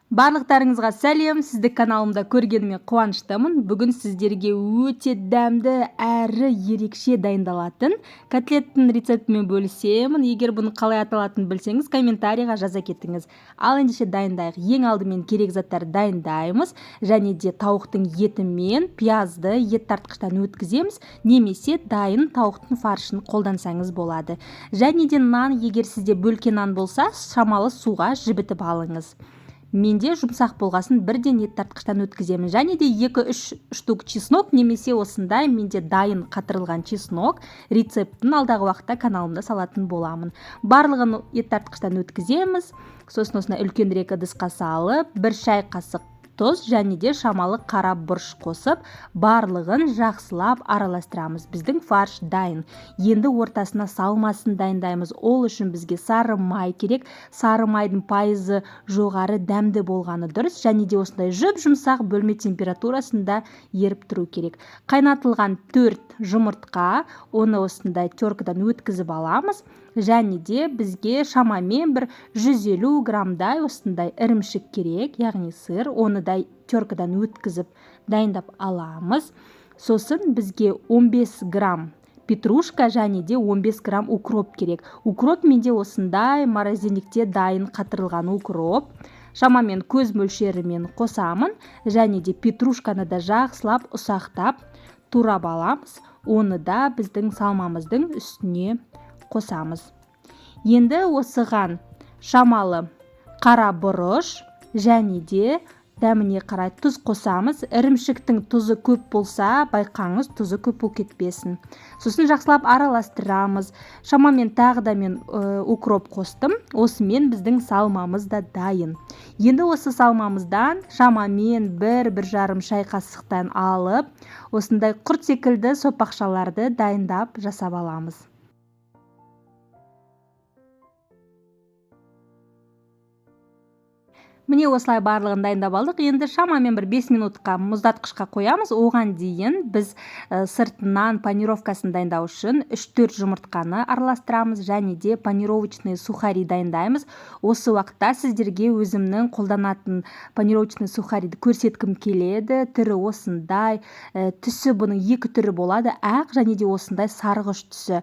Барлықтарыңызға сәлем, сізді каналымда көргеніме қуаныштымын. Бүгін сіздерге өте дәмді әрі ерекше дайындалатын котлеттің рецептімен бөлісемін. Егер бұны қалай аталатынын білсеңіз, комментарийға жаза кетіңіз. Ал ендеше дайындайық. Ең алдымен керек заттар дайындаймыз, және де тауықтың еті мен пиязды ет тартқыштан өткіземіз, немесе дайын тауықтың фаршын қолдансаңыз болады. Және де нан, егер сізде бөлке нан болса, шамалы суға жібітіп алыңыз. Менде жұмсақ болғасын бірден ет тартқыштан өткіземін. Және де 2-3 штук чеснок, немесе осындай менде дайын қатырылған чеснок рецептін алдағы уақытта каналымда салатын боламын. Барлығын ет тартқыштан өткіземіз. Сосын осына үлкенірек ыдысқа салып, 1 шай қасық тұз және де шамалы қара бұрыш қосып, барлығын жақсылап араластырамыз. Біздің фарш дайын. Енді ортасына салмасын дайындаймыз. Ол үшін бізге сары май керек. Сары майдың пайызы жоғары дәмді болғаны дұрыс, және де осындай жұп-жұмсақ бөлме температурасында еріп тұру керек. Қайнатылған 4 жұмыртқа, оны осындай теркадан өткізіп аламыз. Және де бізге шамамен бір 150 грамдай осындай ірімшік керек, яғни сыр, оны да теркадан өткізіп дайындап аламыз. Сосын бізге 15 грамм петрушка және де 15 грамм укроп керек. Укроп менде осындай морозильникте дайын қатырылған укроп. Шамамен көз мөлшерімен қосамын, және де петрушканы да жақсылап ұсақтап турап аламыз. Оны да біздің салмамыздың үстіне қосамыз. Енді осыған шамалы қара бұрыш және де дәміне қарай тұз қосамыз. Ірімшіктің тұзы көп болса, байқаңыз, тұзы көп болып кетпесін. Сосын жақсылап араластырамыз. Шамамен тағы да мен укроп қостым. Осымен біздің салмамыз да дайын. Енді осы салмамыздан шамамен 1-1,5 шай қасықтан алып, осындай құрт секілді сопақшаларды дайындап жасап аламыз. Міне осылай барлығын дайындап алдық. Енді шамамен бір 5 минутқа мұздатқышқа қоямыз. Оған дейін біз сыртынан панировкасын дайындау үшін 3-4 жұмыртқаны араластырамыз, және де панировочный сухари дайындаймыз. Осы уақытта сіздерге өзімнің қолданатын панировочный сухариді көрсеткім келеді. Түрі осындай, түсі бұның 2 түрі болады, ақ және де осындай сарғыш түсі.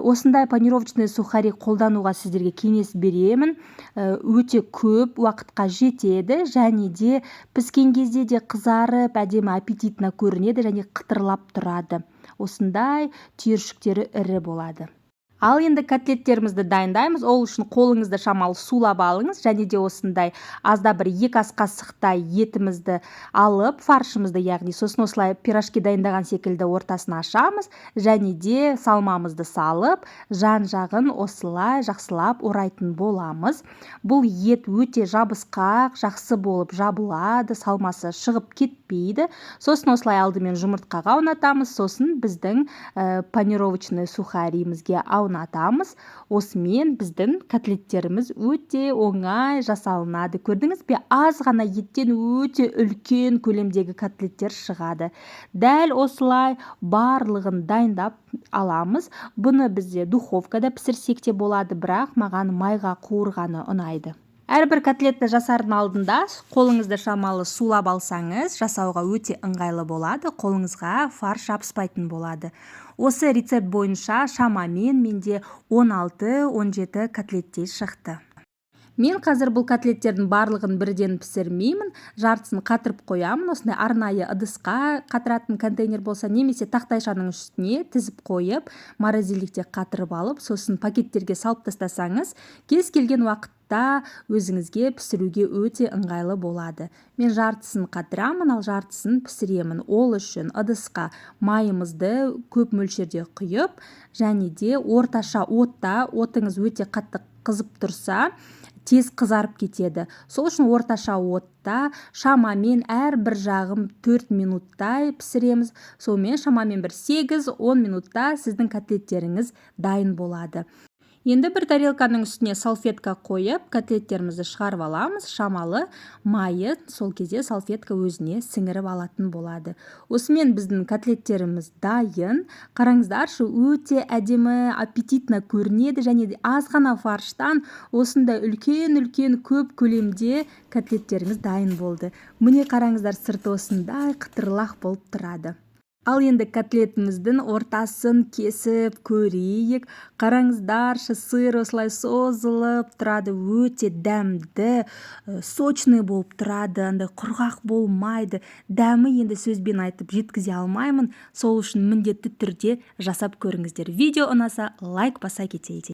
Осындай панировочный сухари қолдануға сіздерге кеңес беремін. Өте көп уақытқа жетеді, және де піскен кезде де қызарып, әдемі аппетитна көрінеді және қытырлап тұрады. Осындай түйіршіктері ірі болады. Ал енді котлеттерімізді дайындаймыз. Ол үшін қолыңызды шамалы сулап алыңыз, және де осындай азда бір 2 ас қасықтай етімізді алып, фаршымызды, яғни сосын осылай пирожки дайындаған секілді ортасына ашамыз, және де салмамызды салып, жан-жағын осылай жақсылап орайтын боламыз. Бұл ет өте жабысқақ, жақсы болып жабылады, салмасы шығып кетпейді. Сосын осылай алдымен жұмыртқаға аунатамыз, сосын біздің панировочный сухаримізге аунатамыз. Осымен біздің котлеттеріміз өте оңай жасалынады. Көрдіңіз бе, аз ғана еттен өте үлкен көлемдегі котлеттер шығады. Дәл осылай барлығын дайындап аламыз. Бұны бізде духовкада пісірсек те болады, бірақ маған майға қуырғаны ұнайды. Әрбір котлетті жасардың алдында қолыңызды шамалы сулап алсаңыз, жасауға өте ыңғайлы болады, қолыңызға фарш жабыспайтын болады. Осы рецепт бойынша шамамен менде 16-17 котлеттей шықты. Мен қазір бұл котлеттердің барлығын бірден пісірмеймін, жартысын қатырып қоямын. Осындай арнайы ыдысқа қатыратын контейнер болса, немесе тақтайшаның үстіне тізіп қойып, морозильникте қатырып алып, сосын пакеттерге салып тастасаңыз, кез келген уақытта өзіңізге пісіруге өте ыңғайлы болады. Мен жартысын қатырамын, ал жартысын пісіремін. Ол үшін ыдысқа майымызды көп мөлшерде құйып, және де орташа отта, отыңыз өте қатты қызып тұрса, тез қызарып кетеді. Сол үшін орташа отта шамамен әрбір жағым 4 минуттай пісіреміз. Сонымен шамамен бір 8-10 минутта сіздің котлеттеріңіз дайын болады. Енді бір тарелканың үстіне салфетка қойып, котлеттерімізді шығарып аламыз. Шамалы майы сол кезде салфетка өзіне сіңіріп алатын болады. Осымен біздің котлеттеріміз дайын. Қараңыздаршы, өте әдемі, аппетитно көрінеді және де аз ғана фарштан осындай үлкен көп көлемде котлеттеріміз дайын болды. Міне қараңыздар, сырты осындай қытырлақ болып тұрады. Ал енді котлетіміздің ортасын кесіп көрейік. Қараңыздаршы, сыр осылай созылып тұрады, өте дәмді, сочный болып тұрады, андай құрғақ болмайды. Дәмі енді сөзбен айтып жеткізе алмаймын. Сол үшін міндетті түрде жасап көріңіздер. Видео ұнаса лайк баса кетейік.